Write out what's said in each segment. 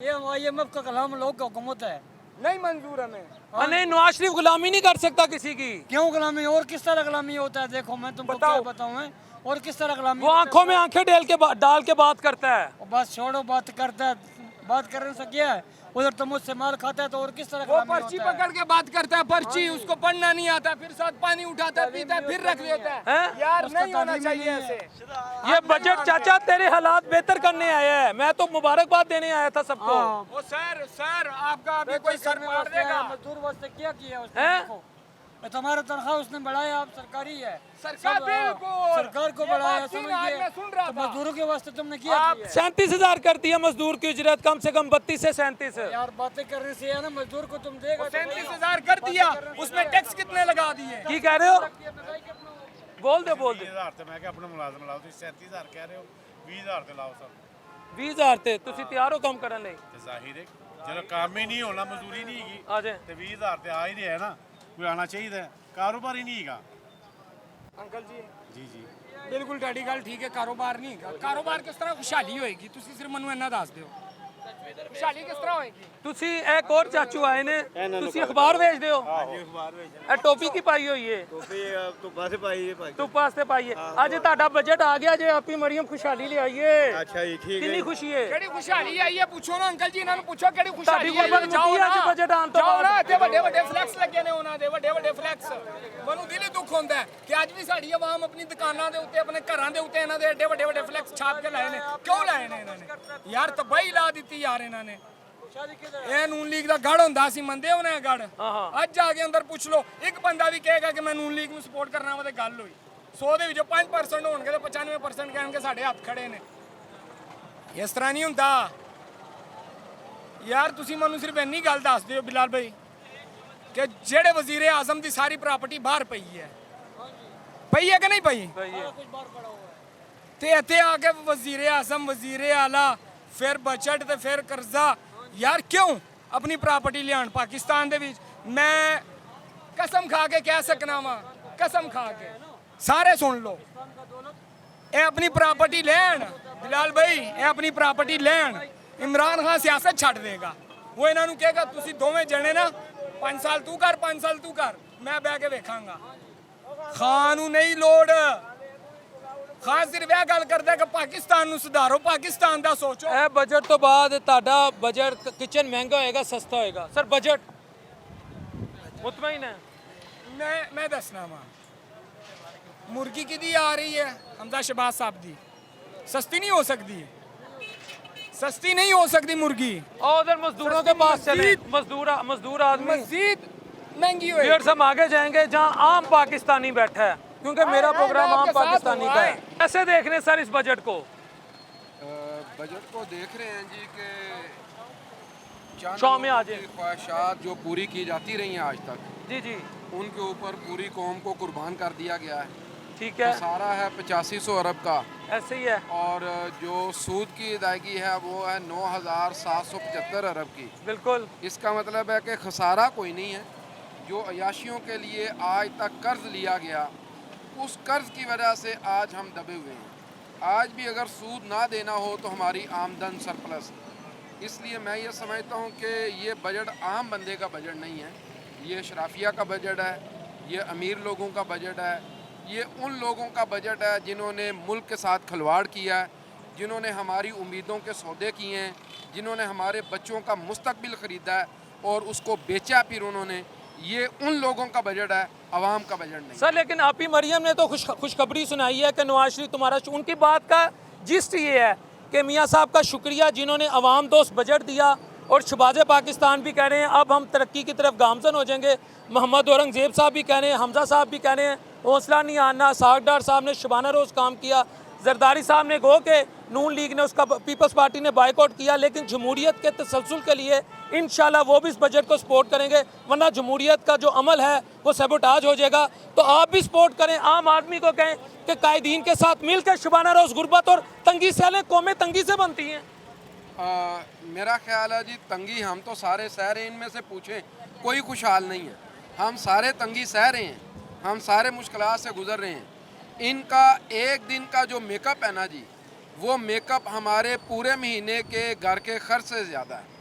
ये IMF का कलाम लोग का हुकूमत है, नहीं मंजूर हमें। नहीं, नवाज शरीफ गुलामी नहीं कर सकता किसी की। क्यों गुलामी? और किस तरह गुलामी होता है? देखो मैं तुमको क्या बताऊं है? और किस तरह गुलामी वो आंखों में आंखें डाल के बात करता है। बस छोड़ो, बात करता है, बात करने से क्या है? उधर तो मुझसे माल खाता है, तो और किस तरह वो गुलामी पर्ची होता है? पकड़ के बात करता है, पर्ची उसको पढ़ना नहीं आता, फिर साथ पानी उठाता है, पीता है, फिर रख देता है। हैं? यार उसका नहीं होना तालीम चाहिए नहीं है। ऐसे। ये बजट चाचा तेरे हालात बेहतर करने आया है, मैं तो मुबारकबाद देने आया था सबको। हाँ, ओ सर आपका अभी कोई सर फाड़ देगा। मजदूर वास्ते क्या किया उसने? हैं? देखो ये तुम्हारा तनख्वाह उसने बढ़ाया, आप सरकारी है, सरकार सब, बिल्कुल। सरकार को ये बढ़ाया, बात थी समझ ना, आज गए? मैं सुन रहा तो था। मजदूरों के वास्ते तुमने किया आप- किया है? 37,000 कर दिया मजदूर की उजरत, कम से कम 32 से 37। यार बातें करने से है ना, मजदूर को तुम देगा 37,000 कर दिया, उसमें टैक्स कितने लगा दिए? की कह रहे हो? बोल दे 20,000 ਤੇ ਮੈਂ ਕਿਹਾ ਆਪਣੇ ਮੁਲਾਜ਼ਮ ਲਾਓ, ਤੁਸੀਂ 37,000 ਕਹਿ ਰਹੇ ਹੋ, 20,000 ਤੇ ਲਾਓ ਸਭ 20,000 ਤੇ ਤੁਸੀਂ ਤਿਆਰ ਹੋ ਕੰਮ ਕਰਨ ਲਈ? ਤੇ ਜ਼ਾਹਿਰ ਹੈ ਜਦੋਂ ਕੰਮ ਹੀ ਨਹੀਂ ਹੋਣਾ, ਮਜ਼ਦੂਰੀ ਨਹੀਂ ਹੈਗੀ ਆ ਜਾਏ। ਤੇ 20,000 ਤੇ ਆ ਹੀ ਰਿਹਾ ਨਾ, ਕੋਈ ਆਣਾ ਚਾਹੀਦਾ ਹੈ, ਕਾਰੋਬਾਰ ਹੀ ਨਹੀਂ ਹੈਗਾ। ਅੰਕਲ ਜੀ ਜੀ ਜੀ ਬਿਲਕੁਲ ਤੁਹਾਡੀ ਗੱਲ ਠੀਕ ਹੈ, ਕਾਰੋਬਾਰ ਨਹੀਂ ਹੈਗਾ। ਕਾਰੋਬਾਰ ਕਿਸ ਤਰ੍ਹਾਂ ਖੁਸ਼ਹਾਲੀ ਹੋਏਗੀ? ਤੁਸੀਂ ਸਿਰਫ ਮੈਨੂੰ ਇੰਨਾ ਦੱਸ ਦਿਓ, ਖੁਸ਼ਹਾਲੀ ਕਿਸ ਤਰ੍ਹਾਂ ਹੋਏਗੀ? ਤੁਸੀਂ ਇੱਕ ਹੋਰ ਚਾਚੂ ਆਏ ਨੇ, ਤੁਸੀਂ ਅਖਬਾਰ ਵੇਚਦੇ ਹੋ? ਇਹ ਟੋਪੀ ਕੀ ਪਾਈ ਹੋਈ ਹੈ? ਧੁੱਪਾਂ ਸੇ ਪਾਈ ਹੈ ਭਾਈ। ਧੁੱਪ ਵਾਸਤੇ ਪਾਈ ਹੈ। ਅੱਜ ਤੁਹਾਡਾ ਬਜਟ ਆ ਗਿਆ ਜੇ, ਆਪੀ ਮਰੀਮ ਖੁਸ਼ਹਾਲੀ ਲਿਆਈਏ। ਅੱਛਾ ਜੀ, ਠੀਕ ਕਿੰਨੀ ਖੁਸ਼ੀ ਹੈ? ਕਿਹੜੀ ਖੁਸ਼ਹਾਲੀ ਆਈ ਹੈ? ਪੁੱਛੋ ਨਾ ਅੰਕਲ ਜੀ, ਇਹਨਾਂ ਨੂੰ ਪੁੱਛੋ ਕਿਹੜੀ ਖੁਸ਼ਹਾਲੀ ਤੁਹਾਡੀ ਗੁਰਬਤ ਜਾਓ ਮੁੱਕੀ ਨਾ, ਅੱਜ ਬਜਟ ਆਉਣ ਤੋਂ ਜਾਓ ਨਾ, ਬਾਅਦ। ਤੇ ਵੱਡੇ ਵੱਡੇ ਫਲੈਕਸ ਲੱਗੇ ਨੇ ਉਹਨਾਂ ਦੇ, ਵੱਡੇ ਵੱਡੇ ਫਲੈਕਸ। ਮੈਨੂੰ ਦਿਲੀ ਦੁੱਖ ਹੁੰਦਾ ਹੈ ਕਿ ਅੱਜ ਵੀ ਸਾਡੀ ਆਵਾਮ ਆਪਣੀ ਦੁਕਾਨਾਂ ਦੇ ਉੱਤੇ, ਆਪਣੇ ਘਰਾਂ ਦੇ ਉੱਤੇ ਇਹਨਾਂ ਦੇ ਏਡੇ ਵੱਡੇ ਵੱਡੇ ਫਲੈਕਸ ਛਾਪ ਕੇ ਲਾਏ ਨੇ। ਕਿਉਂ ਲਾਏ ਨੇ ਇਹਨਾਂ ਨੇ? ਯਾਰ ਤਬਾਹੀ ਲਾ ਦਿੱਤੀ ਯਾਰ ਇਹਨਾਂ ਨੇ। ਇਹ ਨੂਨ ਲੀਗ ਦਾ ਗੜ ਹੁੰਦਾ ਸੀ, ਮੰਨਦੇ ਹੋ ਨਾ ਇਹ ਗੜ? ਅੱਜ ਜਾ ਕੇ ਅੰਦਰ ਪੁੱਛ ਲਓ, ਇੱਕ ਬੰਦਾ ਵੀ ਕਹੇਗਾ ਕਿ ਮੈਂ ਨੂਨ ਲੀਗ ਨੂੰ ਸਪੋਰਟ ਕਰਨਾ ਵਾ, ਤੇ ਗੱਲ ਹੋਈ। 100 ਦੇ ਵਿੱਚੋਂ 5% ਹੋਣਗੇ ਤੇ 95% ਕਹਿਣਗੇ ਸਾਡੇ ਹੱਥ ਖੜੇ ਨੇ। ਇਸ ਤਰ੍ਹਾਂ ਨਹੀਂ ਹੁੰਦਾ ਯਾਰ। ਤੁਸੀਂ ਮੈਨੂੰ ਸਿਰਫ ਇੰਨੀ ਗੱਲ ਦੱਸ ਦਿਓ ਬਿਲਾਲ ਭਾਈ, ਕਿ ਜਿਹੜੇ ਵਜ਼ੀਰ ਆਜ਼ਮ ਦੀ ਸਾਰੀ ਪ੍ਰਾਪਰਟੀ ਬਾਹਰ ਪਈ ਹੈ ਕਿ ਨਹੀਂ ਪਈ? ਤੇ ਇੱਥੇ ਆ ਕੇ ਵਜ਼ੀਰ ਆਜ਼ਮ, ਵਜ਼ੀਰ ਆਲਾ, ਫਿਰ ਬਜਟ ਤੇ ਫਿਰ ਕਰਜ਼ਾ। ਯਾਰ ਕਿਉਂ ਆਪਣੀ ਪ੍ਰਾਪਰਟੀ ਲਿਆਣ ਪਾਕਿਸਤਾਨ ਦੇ ਵਿੱਚ? ਮੈਂ ਕਸਮ ਖਾ ਕੇ ਕਹਿ ਸਕਣਾ ਵਾਂ, ਕਸਮ ਖਾ ਕੇ, ਸਾਰੇ ਸੁਣ ਲਓ, ਇਹ ਆਪਣੀ ਪ੍ਰਾਪਰਟੀ ਲੈਣ ਬਿਲਾਲ ਭਾਈ, ਇਹ ਆਪਣੀ ਪ੍ਰਾਪਰਟੀ ਲੈਣ। ਇਮਰਾਨ ਖਾਨ ਸਿਆਸਤ ਛੱਡ ਦੇਗਾ। ਉਹ ਇਹਨਾਂ ਨੂੰ ਕਹੇਗਾ ਤੁਸੀਂ ਦੋਵੇਂ ਜਣੇ ਨਾ 5 ਸਾਲ ਤੂੰ ਕਰ, 5 ਸਾਲ ਤੂੰ ਕਰ, ਮੈਂ ਬਹਿ ਕੇ ਵੇਖਾਂਗਾ। ਖਾਨ ਨੂੰ ਨਹੀਂ ਲੋੜ। ਖਾਨ ਸਿਰਫ ਇਹ ਗੱਲ ਕਰਦਾ ਕਿ ਪਾਕਿਸਤਾਨ ਨੂੰ ਸੁਧਾਰੋ, ਪਾਕਿਸਤਾਨ ਦਾ ਸੋਚੋ। ਇਹ ਬਜਟ ਤੋਂ ਬਾਅਦ ਤੁਹਾਡਾ ਬਜਟ ਕਿਚਨ ਮਹਿੰਗਾ ਹੋਏਗਾ, ਸਸਤਾ ਹੋਏਗਾ? ਸਰ ਬਜਟ ਮੁਤਮਈਨ ਹੈ? ਮੈਂ ਦੱਸਣਾ ਵਾ, ਮੁਰਗੀ ਕਿਹਦੀ ਆ ਰਹੀ ਹੈ? ਹਮਜ਼ਾ ਸ਼ਹਬਾਜ਼ ਸਾਹਿਬ ਦੀ। ਸਸਤੀ ਨਹੀਂ ਹੋ ਸਕਦੀ, सस्ती नहीं हो सकती मुर्गी। और उधर मजदूरों के पास चले, मजदूर आदमी मस्जिद महंगी हुई। फिर हम आगे जाएंगे जहां आम पाकिस्तानी बैठा है, क्योंकि मेरा प्रोग्राम आम पाकिस्तानी का है। कैसे देख रहे हैं सर इस बजट को? बजट को देख रहे हैं जी कि शाम में आ जाए। ख्वाहिशात जो पूरी की जाती रही हैं आज तक, जी जी उनके ऊपर पूरी कौम को कुर्बान कर दिया गया है। ठीक है, सारा है 8500 अरब का, ऐसे ही है। और जो सूद की अदायगी है वो है 9,775 अरब की। बिल्कुल। इसका मतलब है कि खसारा कोई नहीं है। जो अयाशियों के लिए आज तक कर्ज लिया गया, उस कर्ज की वजह से आज हम दबे हुए हैं। आज भी अगर सूद ना देना हो तो हमारी आमदन सरप्लस। इसलिए मैं ये समझता हूँ कि ये बजट आम बंदे का बजट नहीं है, ये शराफिया का बजट है, ये अमीर लोगों का बजट है, ये उन लोगों का बजट है जिन्होंने मुल्क के साथ खिलवाड़ किया है, जिन्होंने हमारी उम्मीदों के सौदे किए हैं, जिन्होंने हमारे बच्चों का मुस्तकबिल ख़रीदा है और उसको बेचा फिर उन्होंने। ये उन लोगों का बजट है, आवाम का बजट नहीं। सर लेकिन आपी मरियम ने तो खुशखबरी सुनाई है कि नवाज शरीफ तुम्हारा, उनकी बात का जिस्ट ये है कि मियाँ साहब का शुक्रिया जिन्होंने अवाम दोस्त बजट दिया, और शहबाज पाकिस्तान भी कह रहे हैं अब हम तरक्की की तरफ गामजन हो जाएंगे। मोहम्मद औरंगजेब साहब भी कह रहे हैं, हमजा साहब भी कह रहे हैं हौसला नहीं आना। सागडार साहब ने शबाना रोज़ काम किया, जरदारी साहब ने गो के नून लीग ने, उसका पीपल्स पार्टी ने बाइकआउट किया, लेकिन जमहूरियत के तसलसल के लिए इंशाल्लाह वो भी इस बजट को सपोर्ट करेंगे, वरना जमहूरियत का जो अमल है वो सबोटाज हो जाएगा। तो आप भी सपोर्ट करें, आम आदमी को कहें कि कायदीन के साथ मिलकर शबाना रोज़ गुर्बत और तंगी सहलें कौमें तंगी से बनती हैं। मेरा ख्याल है जी, तंगी हम तो सारे सह रहे हैं, इनमें से पूछें कोई खुशहाल नहीं है। हम सारे तंगी सह रहे हैं, हम सारे मुश्किलात से गुजर रहे हैं। इनका एक दिन का जो मेकअप है ना जी, वो मेकअप हमारे पूरे महीने के घर के खर्च से ज़्यादा है।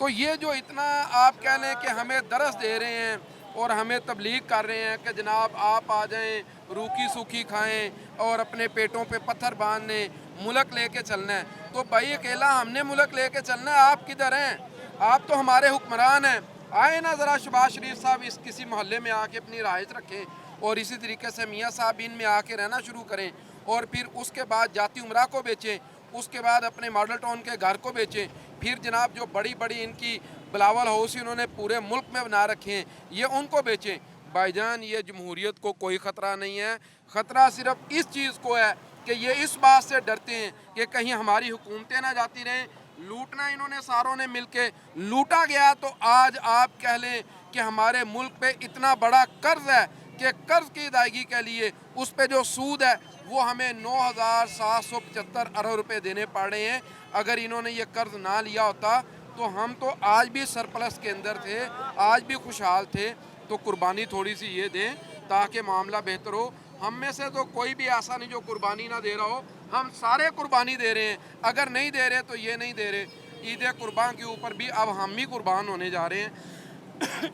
तो ये जो इतना आप कह लें कि हमें दरस दे रहे हैं और हमें तबलीग कर रहे हैं कि जनाब आप आ जाएं, रूखी सूखी खाएं और अपने पेटों पे पत्थर बांधने, मुल्क लेके चलना है, तो भाई अकेला हमने मुल्क लेके चलना है, आप किधर हैं? आप तो हमारे हुक्मरान हैं। आए ना ज़रा शहबाज शरीफ साहब इस किसी मोहल्ले में आके अपनी रहायश रखें और इसी तरीके से मियाँ साहब इनमें आके रहना शुरू करें और फिर उसके बाद जाती उमरा को बेचें, उसके बाद अपने मॉडल टाउन के घर को बेचें, फिर जनाब जो बड़ी बड़ी इनकी बिलावल हाउस इन्होंने पूरे मुल्क में बना रखे हैं ये उनको बेचें। भाईजान ये जमहूरियत को कोई ख़तरा नहीं है, ख़तरा सिर्फ इस चीज़ को है कि ये इस बात से डरते हैं कि कहीं हमारी हुकूमतें ना जाती रहें। लूटना इन्होंने सारों ने मिलके लूटा गया, तो आज आप कह लें कि हमारे मुल्क पे इतना बड़ा कर्ज है कि कर्ज की अदायगी के लिए उस पे जो सूद है वो हमें 9,775 अरब रुपए देने पड़ रहे हैं। अगर इन्होंने ये कर्ज ना लिया होता तो हम तो आज भी सरप्लस के अंदर थे, आज भी खुशहाल थे। तो कुर्बानी थोड़ी सी ये दें ताकि मामला बेहतर हो। हम में से तो कोई भी ऐसा नहीं जो कुर्बानी ना दे रहा हो, हम सारे कुर्बानी दे रहे हैं। अगर नहीं दे रहे तो ये नहीं दे रहे। ईद कुर्बान के ऊपर भी अब हम ही कुर्बान होने जा रहे हैं।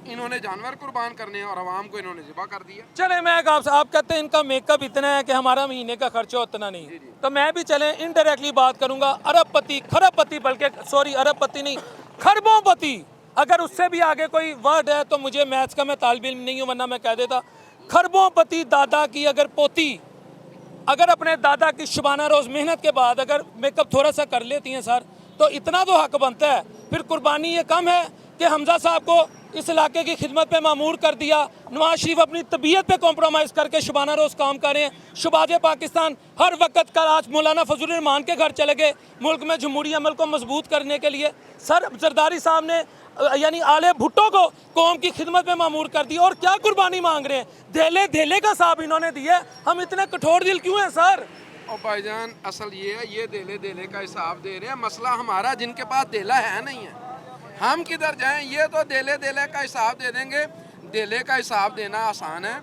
इन्होंने जानवर कुर्बान करने हैं और आवाम को इन्होंने ज़िबा कर दिया। चले मैं आप कहते हैं इनका मेकअप इतना है कि हमारा महीने का खर्चा उतना नहीं, तो मैं भी चले इनडायरेक्टली बात करूंगा। अरबपति, खरबपति, बल्कि सॉरी अरबपति नहीं, खरबोंपति, अगर उससे भी आगे कोई वर्ड है तो मुझे मैथ्स का मैं तालिब इल्म नहीं हूँ, वरना मैं कह देता। खरबोंपति दादा की अगर पोती अगर अपने दादा की शुबाना रोज़ मेहनत के बाद अगर मेकअप थोड़ा सा कर लेती हैं सर, तो इतना तो हक बनता है। फिर कुर्बानी ये कम है कि हमजा साहब को इस इलाके की खिदमत पे मामूर कर दिया। नवाज शरीफ अपनी तबीयत पे कॉम्प्रोमाइज़ करके शुबाना रोज़ काम कर रहे हैं। शहबाज पाकिस्तान हर वक्त का आज मौलाना फजल रहमान के घर चले गए मुल्क में जमहूरी अमल को मजबूत करने के लिए। सर जरदारी साहब ने यानी आले भुट्टो को कौम की खिदमत में मामूर कर दिया और क्या कुर्बानी मांग रहे हैं? धेले धेले का साहब इन्होंने दिया। हम इतने कठोर दिल क्यों हैं सर? और भाईजान असल ये है, ये धेले धेले का हिसाब दे रहे हैं। मसला हमारा जिनके पास धेला है नहीं है, हम किधर जाएं? ये तो धेले धेले का हिसाब दे देंगे। धेले का हिसाब देना आसान है,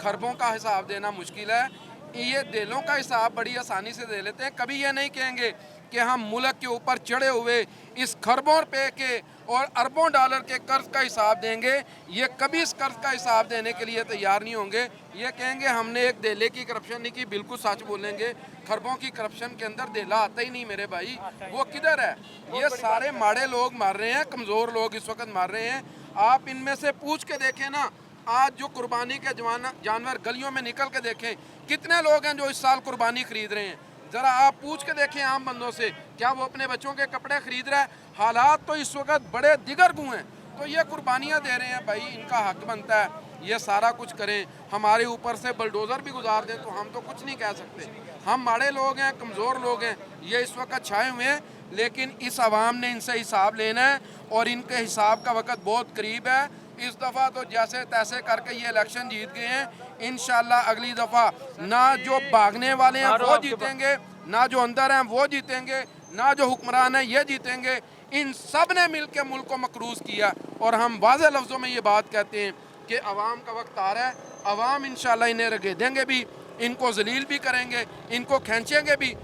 खरबों का हिसाब देना मुश्किल है। ये धेलों का हिसाब बड़ी आसानी से दे लेते हैं। कभी ये नहीं कहेंगे कि हम मुल्क के ऊपर चढ़े हुए इस खरबों रुपए के और अरबों डॉलर के कर्ज का हिसाब देंगे। ये कभी इस कर्ज का हिसाब देने के लिए तैयार नहीं होंगे। ये कहेंगे हमने एक धेले की करप्शन नहीं की, बिल्कुल सच बोलेंगे। खरबों की करप्शन के अंदर धेला आता ही नहीं मेरे भाई, वो किधर है? ये सारे माड़े लोग मार रहे हैं, कमज़ोर लोग इस वक्त मार रहे हैं। आप इनमें से पूछ के देखें ना, आज जो कुर्बानी के जानवर गलियों में निकल के देखें, कितने लोग हैं जो इस साल कुर्बानी खरीद रहे हैं? ज़रा आप पूछ के देखें आम बंदों से, क्या वो अपने बच्चों के कपड़े खरीद रहा है? हालात तो इस वक्त बड़े दिगरगू हैं। तो ये कुर्बानियाँ दे रहे हैं भाई, इनका हक बनता है ये सारा कुछ करें। हमारे ऊपर से बुलडोज़र भी गुजार दें तो हम तो कुछ नहीं कह सकते। हम माड़े लोग हैं, कमज़ोर लोग हैं, ये इस वक्त छाए हुए हैं। लेकिन इस आवाम ने इनसे हिसाब लेना है और इनके हिसाब का वक्त बहुत करीब है। इस दफ़ा तो जैसे तैसे करके ये इलेक्शन जीत गए हैं। इंशाल्लाह अगली दफ़ा ना जो भागने वाले हैं वो जीतेंगे, ना जो अंदर हैं वो जीतेंगे, ना जो हुक्मरान हैं ये जीतेंगे। इन सब ने मिल के मुल्क को मकरूज़ किया और हम वाज़ेह लफ्ज़ों में ये बात कहते हैं कि अवाम का वक्त आ रहा है। अवाम इंशाल्लाह इन्हें रगेदेंगे भी, इनको जलील भी करेंगे, इनको खींचेंगे भी।